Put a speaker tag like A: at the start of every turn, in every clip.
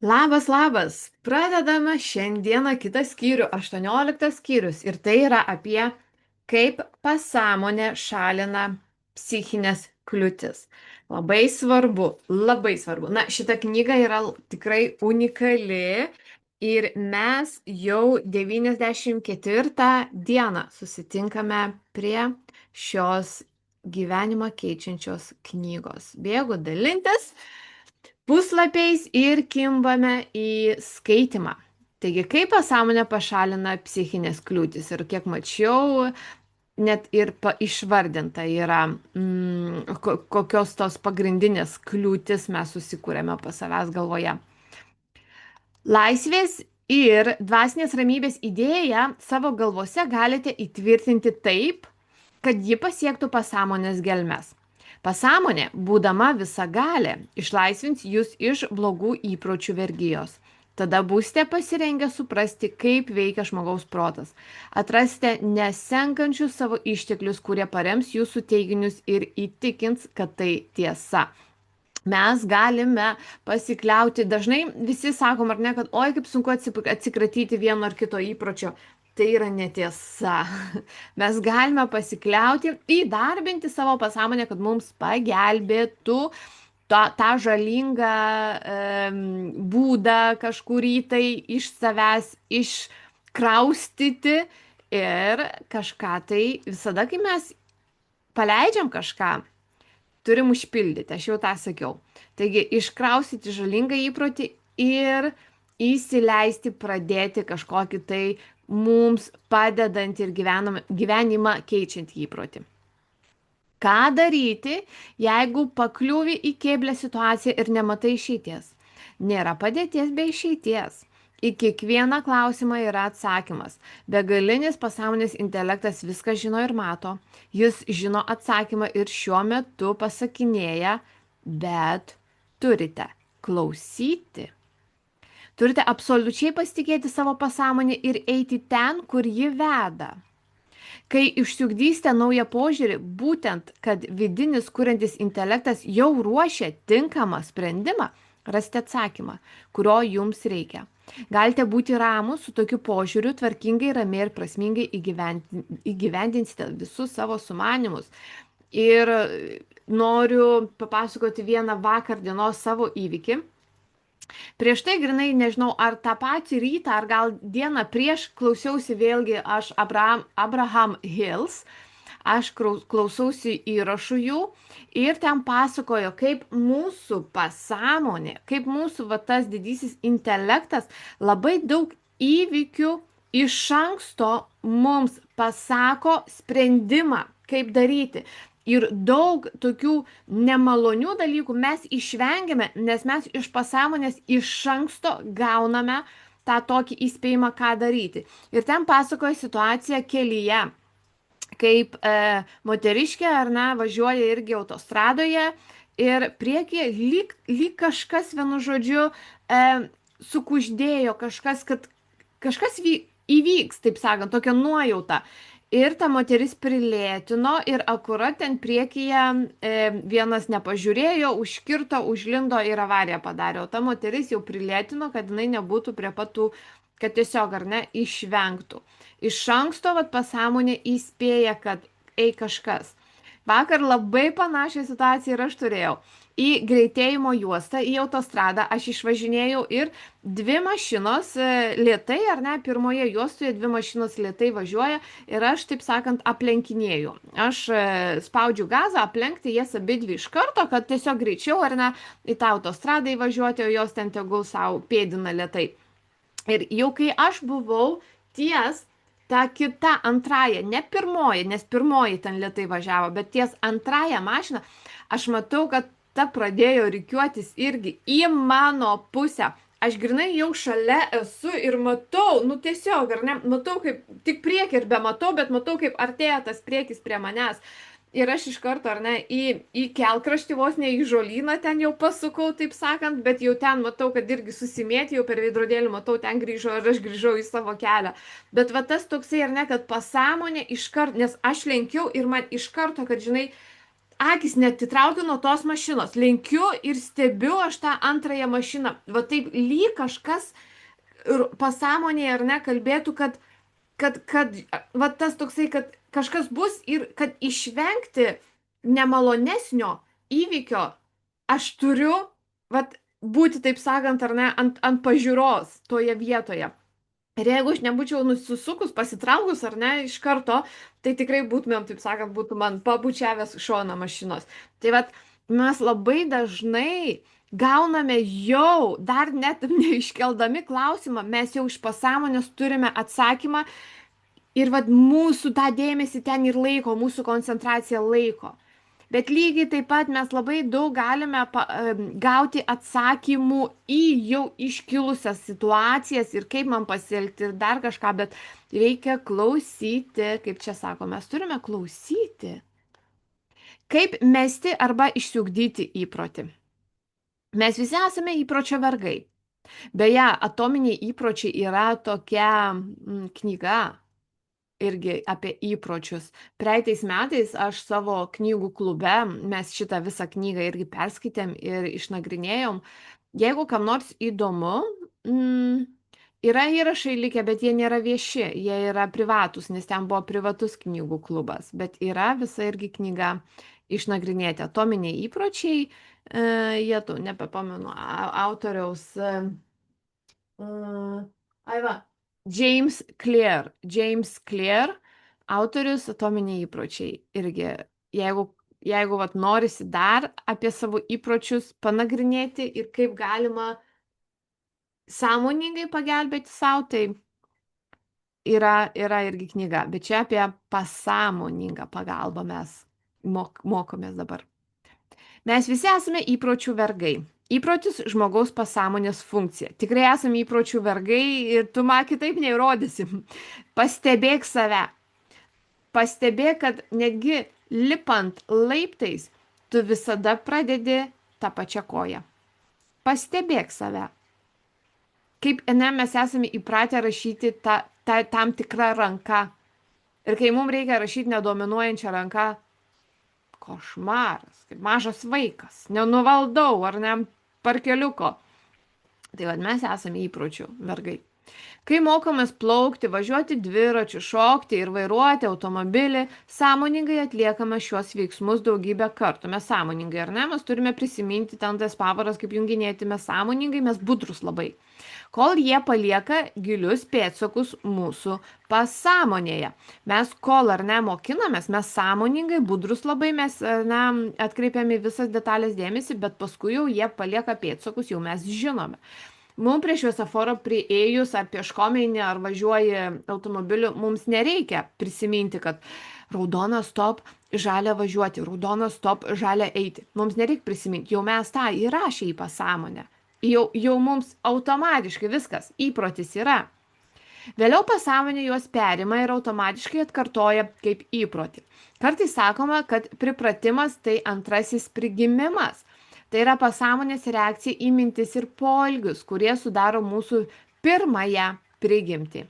A: Labas, labas. Pradedame šiandieną kitą skyrių, 18 skyrius. Ir tai yra apie kaip pasąmonė šalina psichinės kliūtis. Labai svarbu, labai svarbu. Na, šita knyga yra tikrai unikali ir mes jau 94 dieną susitinkame prie šios gyvenimą keičiančios knygos. Bėgu dalintis puslapiais ir kimbame į skaitimą. Taigi, kaip pasąmonė pašalina psichinės kliūtis ir kiek mačiau, net ir išvardinta yra, kokios tos pagrindinės kliūtis mes susikūrėme pas savęs galvoje. Laisvės ir dvasinės ramybės idėją savo galvose galite įtvirtinti taip, kad ji pasiektų pasąmonės gelmes. Pasąmonė, būdama visagalė, išlaisvins jūs iš blogų įpročių vergijos. Tada būsite pasirengę suprasti, kaip veikia žmogaus protas. Atrasite nesenkančius savo išteklius, kurie parems jūsų teiginius ir įtikins, kad tai tiesa. Mes galime pasikliauti, dažnai visi sakom, ar ne, kad oi, kaip sunku atsikratyti vieno ar kito įpročio. Tai yra netiesa. Mes galime pasikliauti, įdarbinti savo pasąmonę, kad mums pagelbėtų tą žalingą būdą kažkurį tai iš savęs iškraustyti ir kažką tai visada, kai mes paleidžiam kažką, turim užpildyti, aš jau tą sakiau. Taigi, iškraustyti žalingą įprotį ir įsileisti, pradėti kažkokį tai mums padedantį ir gyvenimą keičiantį įprotį. Ką daryti, jeigu pakliūvi į keblią situaciją ir nematai išeities? Nėra padėties be išeities. Į kiekvieną klausimą yra atsakymas. Begalinis pasąmonės intelektas viską žino ir mato. Jis žino atsakymą ir šiuo metu pasakinėja, bet turite klausyti. Turite absoliučiai pasitikėti savo pasąmonę ir eiti ten, kur ji veda. Kai išsiugdysite naują požiūrį, būtent, kad vidinis kuriantis intelektas jau ruošia tinkamą sprendimą, rasite atsakymą, kurio jums reikia. Galite būti ramus su tokiu požiūriu, tvarkingai, ramiai ir prasmingai įgyvendinsite visus savo sumanimus. Ir noriu papasakoti vieną vakar dienos savo įvykį. Prieš tai, grinai, nežinau, ar tą patį rytą, ar gal dieną prieš klausiausi vėlgi aš Abraham Hills, aš klausausi įrašų jų ir ten pasakojo, kaip mūsų pasąmonė, kaip mūsų tas didysis intelektas labai daug įvykių iš anksto mums pasako sprendimą, kaip daryti. Ir daug tokių nemalonių dalykų mes išvengiame, nes mes iš pasąmonės iš anksto gauname tą tokį įspėjimą, ką daryti. Ir ten pasakoja situaciją kelyje, kaip moteriškė ar ne, važiuoja irgi autostradoje ir priekyje lyg kažkas, vienu žodžiu, sukuždėjo kažkas, kad kažkas įvyks, taip sakant, tokia nuojauta. Ir ta moteris prilėtino ir akurat ten priekyje vienas nepažiūrėjo, užkirto, užlindo ir avariją padarė. O ta moteris jau prilėtino, kad jinai nebūtų prie patų, kad tiesiog ar ne išvengtų. Iš anksto pasąmonė įspėja, kad ei kažkas. Vakar labai panašią situaciją ir aš turėjau. Į greitėjimo juostą, į autostradą aš išvažinėjau ir dvi mašinos lėtai, ar ne, pirmoje juostoje dvi mašinos lėtai važiuoja ir aš, taip sakant, aplenkinėjau. Aš spaudžiu gazą, aplenkti jas abidvi iš karto, kad tiesiog greičiau, ar ne, į tą autostradą įvažiuoti, o jos ten tegul savo pėdina lėtai. Ir jau kai aš buvau ties ta kita antraja, ne pirmoji, nes pirmoji ten lėtai važiavo, bet ties antraja mašina, aš matau, kad ta pradėjo rikiuotis irgi į mano pusę. Aš grinai jau šalia esu ir matau, nu tiesiog, ar ne, matau kaip, tik priekį ir be matau, bet matau kaip artėja tas priekis prie manęs. Ir aš iš karto, ar ne, į kelkraštį vos ne į žolyną ten jau pasukau, taip sakant, bet jau ten matau, kad irgi susimėti, jau per veidrodėlį matau, ten grįžau ir aš grįžau į savo kelią. Bet va tas toksai, ar ne, kad pasąmonė iš karto, nes aš lenkiau ir man iš karto, kad, žinai, akis netitraukiu nuo tos mašinos. Lenkiu ir stebiu aš tą antrąją mašiną. Va taip lyg kažkas pasąmonėje ar ne kalbėtų, kad va tas toksai, kad kažkas bus ir kad išvengti nemalonesnio įvykio aš turiu vat, būti, taip sakant, ar ne, ant pažiūros toje vietoje. Ir jeigu aš nebūčiau nusisukus, pasitraukus ar ne iš karto, tai tikrai būtumėm, taip sakant, būtų man pabučiavęs šoną mašinos. Tai vat mes labai dažnai gauname jau, dar net neiškeldami klausimą, mes jau iš pasąmonės turime atsakymą ir vat mūsų tą dėmesį ten ir laiko, mūsų koncentraciją laiko. Bet lygiai taip pat mes labai daug galime gauti atsakymų į jau iškilusias situacijas ir kaip man pasielgti ir dar kažką, bet reikia klausyti, kaip čia sako, mes turime klausyti. Kaip mesti arba išsiugdyti įprotį. Mes visi esame įpročio vergai. Beje, atominiai įpročiai yra tokia knyga irgi apie įpročius. Praeitais metais aš savo knygų klube, mes šitą visą knygą irgi perskaitėm ir išnagrinėjom. Jeigu kam nors įdomu, yra įrašai likę, bet jie nėra vieši, jie yra privatus, nes ten buvo privatus knygų klubas, bet yra visa irgi knyga išnagrinėti. Atominiai įpročiai, jie tu, nebepamenu, autoriaus, James Clear, autorius Atominiai įpročiai. Irgi, jeigu vat, norisi dar apie savo įpročius panagrinėti ir kaip galima sąmoningai pagelbėti savo, tai yra irgi knyga. Bet čia apie pasąmoningą pagalbą mes mokomės dabar. Mes visi esame įpročių vergai. Įprotis žmogaus pasąmonės funkcija. Tikrai esame įpročių vergai ir tu man kitaip neįrodysim. Pastebėk save. Pastebėk, kad netgi lipant laiptais, tu visada pradedi tą pačią koją. Pastebėk save. Kaip mes esame įpratę rašyti tam tikrą ranką. Ir kai mums reikia rašyti nedominuojančią ranką, košmaras, kaip mažas vaikas, nenuvaldau ar ne parkeliuko. Tai vad mes esame įpročių vergai. Kai mokomės plaukti, važiuoti dviračiu, šokti ir vairuoti automobilį, sąmoningai atliekame šiuos veiksmus daugybę kartų. Mes sąmoningai, ar ne? Mes turime prisiminti ten tas pavaras, kaip junginėti, mes sąmoningai, mes budrus labai. Kol jie palieka gilius pėdsakus mūsų pasąmonėje. Mes kol ar ne mokinamės, mes sąmoningai, budrus labai, mes atkreipiame visas detalės dėmesį, bet paskui jau jie palieka pėdsakus, jau mes žinome. Mums prie šviesoforo priėjus ar pieškomenį ar važiuoji automobiliu, mums nereikia prisiminti, kad raudona stop, žalia važiuoti, raudona stop, žalia eiti. Mums nereikia prisiminti, jau mes tą įrašę į pasąmonę. Jau mums automatiškai viskas, įprotis yra. Vėliau pasąmonė juos perima ir automatiškai atkartoja kaip įprotį. Kartais sakoma, kad pripratimas tai antrasis prigimimas. Tai yra pasąmonės reakcija į mintis ir poelgius, kurie sudaro mūsų pirmąją prigimtį.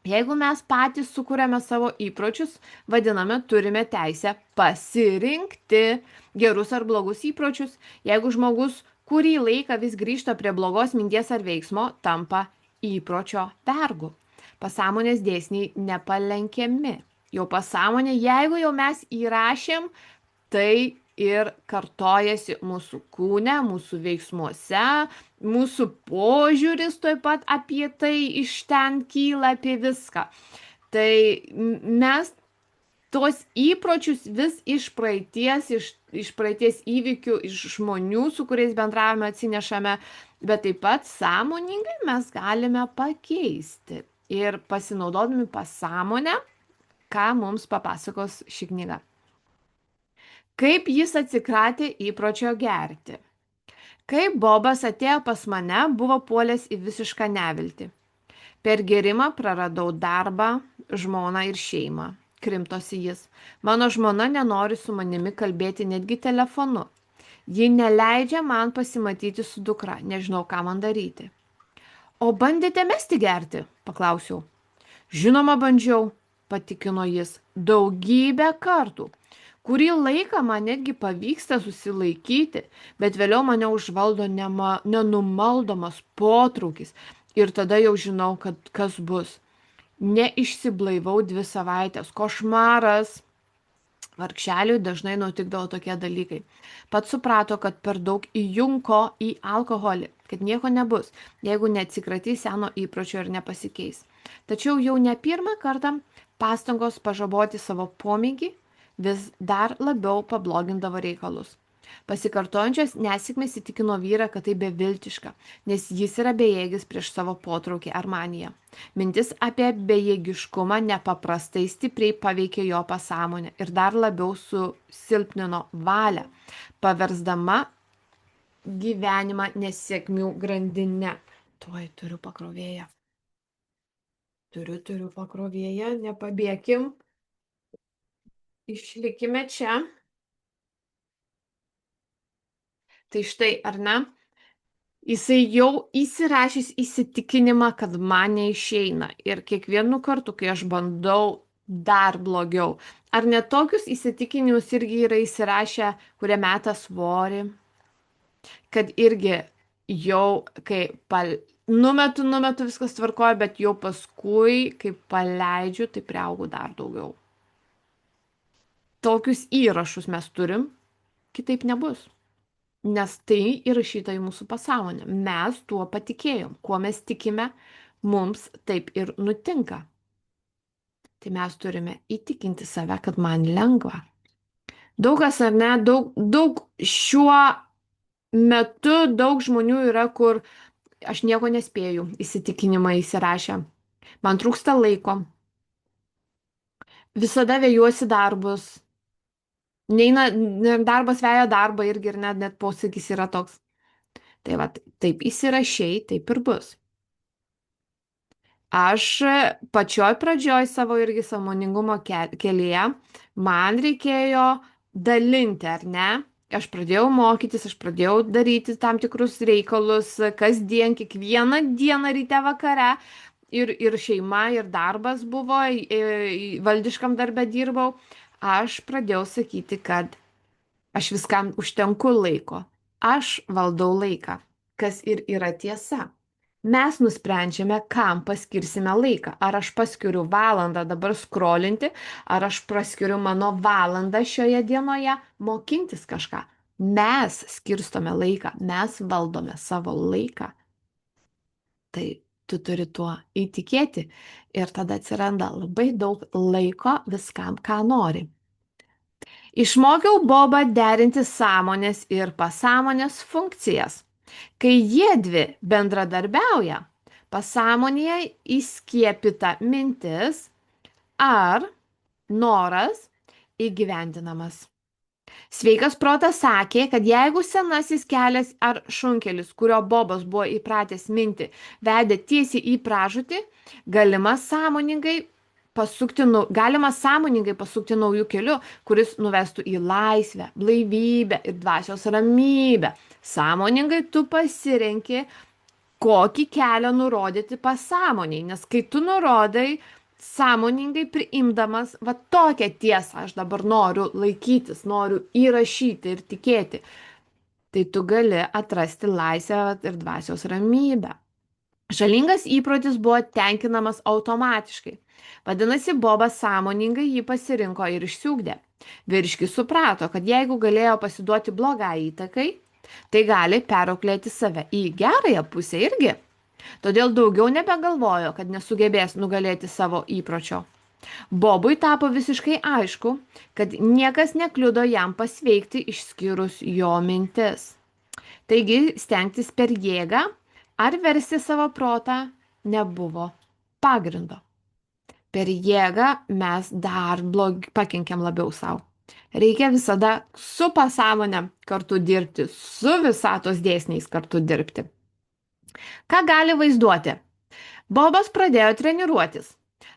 A: Jeigu mes patys sukūrėme savo įpročius, vadiname, turime teisę pasirinkti gerus ar blogus įpročius. Jeigu žmogus kurį laiką vis grįžta prie blogos minties ar veiksmo, tampa įpročio vergu. Pasąmonės dėsniai nepalenkiami. Jau pasąmonė, jeigu jau mes įrašėm, tai ir kartojasi mūsų kūne, mūsų veiksmuose, mūsų požiūris taip pat apie tai iš ten kyla apie viską. Tai mes tos įpročius vis iš praeities, iš praeities įvykių, iš žmonių, su kuriais bendravome, atsinešame, bet taip pat sąmoningai mes galime pakeisti. Ir pasinaudodami pasąmonę, ką mums papasakos ši knyga. Kaip jis atsikratė įpročio gerti. Kai Bobas atėjo pas mane, buvo puolęs į visišką neviltį. Per gerimą praradau darbą, žmoną ir šeimą. Krimtosi jis. Mano žmona nenori su manimi kalbėti netgi telefonu. Ji neleidžia man pasimatyti su dukra, nežinau, ką man daryti. O bandėte mesti gerti? Paklausiau. Žinoma, bandžiau, patikino jis, daugybę kartų. Kurį laiką man netgi pavyksta susilaikyti, bet vėliau mane užvaldo nenumaldomas potraukis. Ir tada jau žinau, kad kas bus. Neišsiblaivau 2 savaitės. Košmaras. Vargšeliui dažnai nutikdavo tokie dalykai. Pats suprato, kad per daug įjunko į alkoholį, kad nieko nebus, jeigu neatsikratys seno įpročio ir nepasikeis. Tačiau jau ne pirmą kartą pastangos pažaboti savo pomėgį vis dar labiau pablogindavo reikalus. Pasikartojančios nesėkmės įtikino vyrą, kad tai beviltiška, nes jis yra bejėgis prieš savo potraukį ar maniją. Mintis apie bejėgiškumą nepaprastai stipriai paveikė jo pasąmonę ir dar labiau susilpnino valią, paversdama gyvenimą nesėkmių grandinę. Tuoj turiu pakrovėją. Turiu pakrovėją, nepabėkim. Išlikime čia. Tai štai, ar ne? Jisai jau įsirašys įsitikinimą, kad man neišeina. Ir kiekvienu kartu, kai aš bandau, dar blogiau. Ar net tokius įsitikinimus irgi yra įsirašę, kurie meta svorį? Kad irgi jau, kai numetu viskas tvarkoja, bet jau paskui, kai paleidžiu, tai priaugu dar daugiau. Tokius įrašus mes turim, kitaip nebus. Nes tai įrašyta į mūsų pasąmonę. Mes tuo patikėjom. Kuo mes tikime, mums taip ir nutinka. Tai mes turime įtikinti save, kad man lengva. Daugas ar ne, daug šiuo metu daug žmonių yra, kur aš nieko nespėju, įsitikinimą įsirašę. Man trūksta laiko. Visada vėjuosi darbus. Neina, darbas veja darbą irgi ir net posakis yra toks. Tai va, taip įsirašiai, taip ir bus. Aš pačioj pradžioj savo irgi sąmoningumo kelyje, man reikėjo dalinti, ar ne? Aš pradėjau mokytis, aš pradėjau daryti tam tikrus reikalus kasdien, kiekvieną dieną ryte vakare. Ir šeima, ir darbas buvo, valdiškam darbę dirbau. Aš pradėjau sakyti, kad aš viskam užtenku laiko. Aš valdau laiką, kas ir yra tiesa. Mes nusprendžiame, kam paskirsime laiką. Ar aš paskiriu valandą dabar skrolinti, ar aš paskiriu mano valandą šioje dienoje mokintis kažką. Mes skirstome laiką, mes valdome savo laiką. Tai tu turi tuo įtikėti ir tada atsiranda labai daug laiko viskam, ką nori. Išmokiau Bobą derinti sąmonės ir pasąmonės funkcijas. Kai jiedvi bendradarbiauja, pasąmonėje įskiepita mintis ar noras įgyvendinamas. Sveikas protas sakė, kad jeigu senasis kelias ar šunkelis, kurio Bobas buvo įpratęs minti, vedė tiesiai į pražūtį, galima sąmoningai pasukti naujų kelių, kuris nuvestų į laisvę, blaivybę ir dvasios ramybę. Sąmoningai tu pasirenki, kokį kelią nurodyti pasąmoniai, nes kai tu nurodai, sąmoningai priimdamas, va tokią tiesą aš dabar noriu laikytis, noriu įrašyti ir tikėti, tai tu gali atrasti laisvę ir dvasios ramybę. Žalingas įprotis buvo tenkinamas automatiškai. Vadinasi, Bobas sąmoningai jį pasirinko ir išsiugdė. Vyriškis suprato, kad jeigu galėjo pasiduoti blogai įtakai, tai gali perauklėti save į gerąją pusę irgi. Todėl daugiau nebegalvojo, kad nesugebės nugalėti savo įpročio. Bobui tapo visiškai aišku, kad niekas nekliudo jam pasveikti išskyrus jo mintis. Taigi stengtis per jėgą ar versti savo protą nebuvo pagrindo. Per jėgą mes dar pakenkiam labiau savo. Reikia visada su pasąmonė kartu dirbti, su visatos dėsniais kartu dirbti. Ką gali vaizduoti? Bobas pradėjo treniruotis.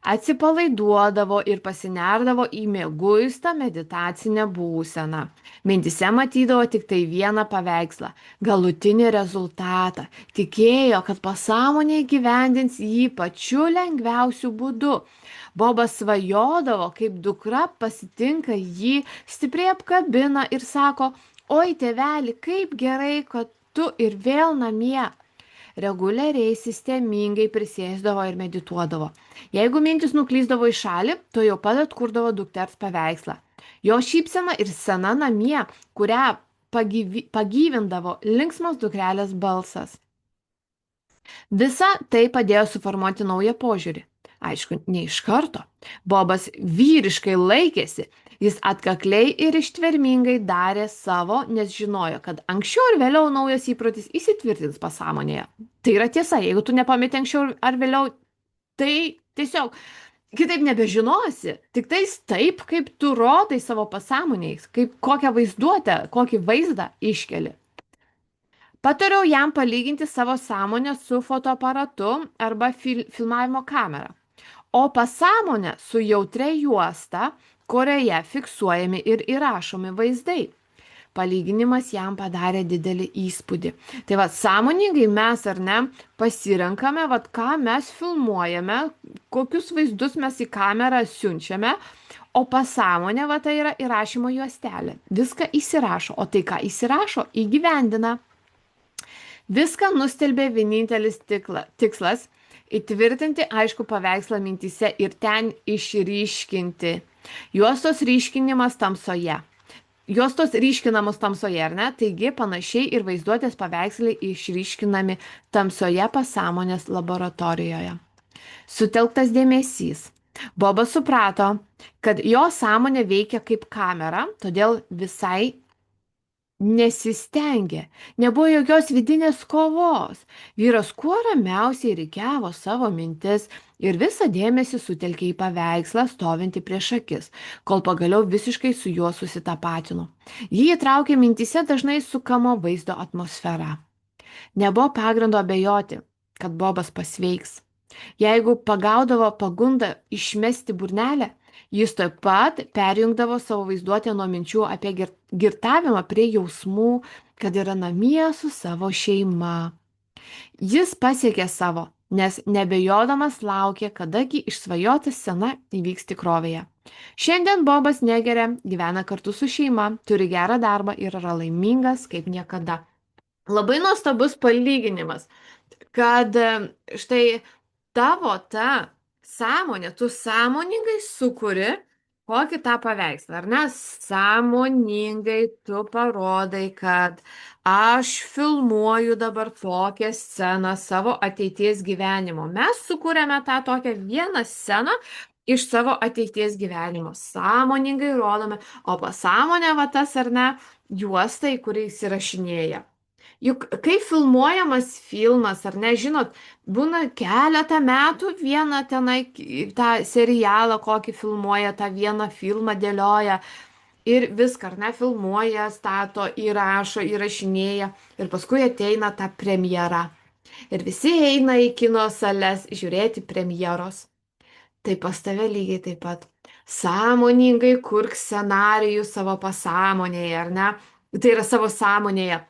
A: atsipalaiduodavo ir pasinerdavo į mieguistą meditacinę būseną. Mintise matydavo tik tai vieną paveikslą - galutinį rezultatą. Tikėjo, kad pasąmonė įgyvendins jį pačiu lengviausiu būdu. Bobas svajodavo, kaip dukra pasitinka jį, stipriai apkabina ir sako: oi, tėveli, kaip gerai, kad tu ir vėl namie. Reguliariai, sistemingai prisėsdavo ir medituodavo. Jeigu mintis nuklysdavo į šalį, to jau pat atkurdavo dukters paveikslą. Jo šypsena ir sena namie, kurią pagyvindavo linksmos dukrelės balsas. Visa tai padėjo suformuoti naują požiūrį. Aišku, ne iš karto. Bobas vyriškai laikėsi. Jis atkakliai ir ištvermingai darė savo, nes žinojo, kad anksčiau ar vėliau naujas įprotis įsitvirtins pasąmonėje. Tai yra tiesa, jeigu tu nepameti anksčiau ar vėliau, tai tiesiog kitaip nebežinosi. Tik tais taip, kaip tu rodai savo pasąmonėjais, kaip kokią vaizduotę, kokį vaizdą iškeli. Patariau jam palyginti savo sąmonę su fotoaparatu arba filmavimo kamera, o pasąmonę su jautria juosta, kurioje fiksuojami ir įrašomi vaizdai. Palyginimas jam padarė didelį įspūdį. Tai va, sąmoningai mes ar ne pasirenkame, va, ką mes filmuojame, kokius vaizdus mes į kamerą siunčiame, o pasąmonė, va, tai yra įrašymo juostelė. Viską įsirašo, o tai, ką įsirašo, įgyvendina. Viską nustelbė vienintelis tikslas - įtvirtinti aišku paveikslą mintyse ir ten išryškinti. Juostos ryškinimas tamsoje. Juostos ryškinamos tamsoje, ar ne? Taigi panašiai ir vaizduotės paveikslai išryškinami tamsoje pasąmonės laboratorijoje. Sutelktas dėmesys. Bobas suprato, kad jo sąmonė veikia kaip kamera, todėl visai nesistengė, nebuvo jokios vidinės kovos. Vyras kuo ramiausiai rikiavo savo mintis ir visą dėmesį sutelkė į paveikslą stovintį prieš akis, kol pagaliau visiškai su juo susitapatino. Jį įtraukė mintyse dažnai sukamo vaizdo atmosfera. Nebuvo pagrindo abejoti, kad Bobas pasveiks. Jeigu pagaudavo pagundą išmesti burnelę, jis taip pat perjungdavo savo vaizduotę nuo minčių apie girtavimą prie jausmų, kad yra namie su savo šeima. Jis pasiekė savo, nes nebejodamas laukė, kadagi išsvajota scena įvyks tikrovėje. Šiandien Bobas negeria, gyvena kartu su šeima, turi gerą darbą ir yra laimingas kaip niekada. Labai nuostabus palyginimas, kad štai tavo ta sąmonė, tu sąmoningai sukuri kokį tą paveikslą, ar ne? Sąmoningai tu parodai, kad aš filmuoju dabar tokią sceną savo ateities gyvenimo. Mes sukūrėme tą tokią vieną sceną iš savo ateities gyvenimo. Sąmoningai rodome, o pasąmonė va tas, ar ne, juosta, į kurį įsirašinėja. Juk kai filmuojamas filmas, ar ne, žinot, būna keletą metų vieną tenai tą serialą, kokį filmuoja, tą vieną filmą dėlioja ir viską, ar ne, filmuoja, stato, įrašo, įrašinėja ir paskui ateina ta premjera. Ir visi eina į kino sales žiūrėti premjeros. Tai pas tave lygiai taip pat. Sąmoningai kurk scenarijų savo pasąmonėje, ar ne? Tai yra savo sąmonėje.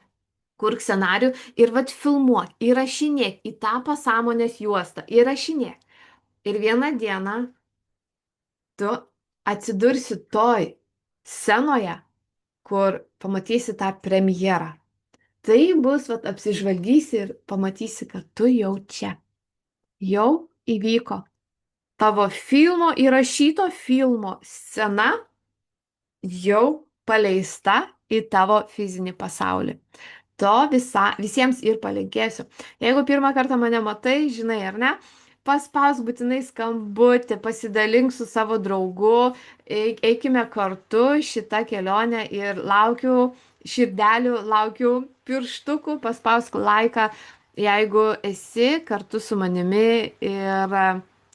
A: Kurk scenarijų ir vat filmuok, įrašinėk į tą pasąmonės juostą, įrašinėk. Ir vieną dieną tu atsidursi toj scenoje, kur pamatysi tą premjerą. Tai bus, vat apsižvalgysi ir pamatysi, kad tu jau čia. Jau įvyko. Tavo filmo, įrašyto filmo scena jau paleista į tavo fizinį pasaulį. To visiems ir palinkėsiu. Jeigu pirmą kartą mane matai, žinai ar ne, paspaus būtinai skambutį, pasidalink su savo draugu, eikime kartu šitą kelionę ir laukiu širdelių, laukiu pirštukų, paspausk laiką, jeigu esi kartu su manimi ir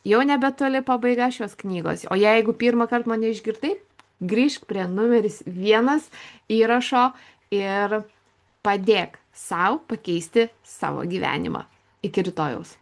A: jau nebetoli pabaiga šios knygos. O jeigu pirmą kartą mane išgirdai, grįžk prie numeris 1 įrašo ir padėk sau pakeisti savo gyvenimą. Iki rytojaus.